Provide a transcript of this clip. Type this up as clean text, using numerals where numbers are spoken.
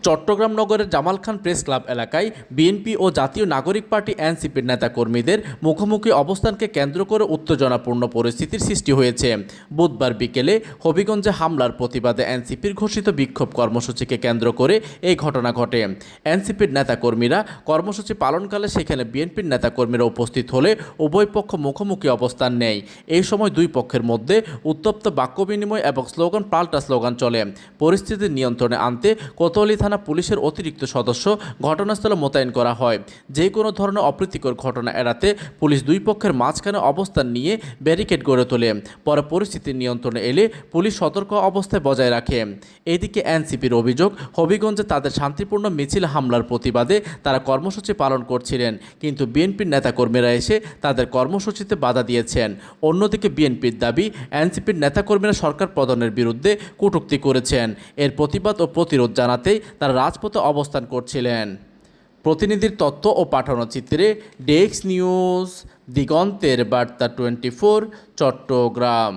চট্টগ্রাম নগরের Jamal Khan press club এলাকায় BNP ও জাতীয় নাগরিক পার্টি এনসিপির নেতাকর্মীদের মুখোমুখি অবস্থানকে কেন্দ্র করে উত্তেজনাপূর্ণ পরিস্থিতির সৃষ্টি হয়েছে। বুধবার বিকেলে হবিগঞ্জে হামলার প্রতিবাদে এনসিপির ঘোষিত বিক্ষোভ কর্মসূচিকে কেন্দ্র করে এই ঘটনা ঘটে। এনসিপির নেতাকর্মীরা কর্মসূচি পালনকালে সেখানে বিএনপির নেতাকর্মীরা উপস্থিত হলে উভয় পক্ষ মুখোমুখি অবস্থান নেয়। এই সময় দুই পক্ষের মধ্যে উত্তপ্ত বাক্য বিনিময় এবং স্লোগান পাল্টা স্লোগান চলে। পরিস্থিতি নিয়ন্ত্রণে আনতে কোতোয়ালি থানা পুলিশের অতিরিক্ত সদস্য ঘটনাস্থলে মোতায়েন করা হয়। যে কোনো ধরনের অপ্রীতিকর ঘটনা এড়াতে পুলিশ দুই পক্ষের মাঝখানে অবস্থান নিয়ে ব্যারিকেড গড়ে তোলে। পরে পরিস্থিতি নিয়ন্ত্রণে এলে পুলিশ সতর্ক অবস্থায় বজায় রাখে। এদিকে এনসিপির অভিযোগ, হবিগঞ্জে তাদের শান্তিপূর্ণ মিছিল হামলার প্রতিবাদে তারা কর্মসূচি পালন করছিলেন, কিন্তু বিএনপির নেতাকর্মীরা এসে তাদের কর্মসূচিতে বাধা দিয়েছেন। অন্যদিকে বিএনপির দাবি, এনসিপির নেতাকর্মীরা সরকার পতনের বিরুদ্ধে কটূক্তি করেছেন। এর প্রতিবাদ ও প্রতিরোধ জানাতেই তারা রাজপথে অবস্থান করছিলেন। প্রতিনিধির তথ্য ও পাঠানো চিত্রে ডেস্ক নিউজ, দিগন্তের বার্তা 24, চট্টগ্রাম।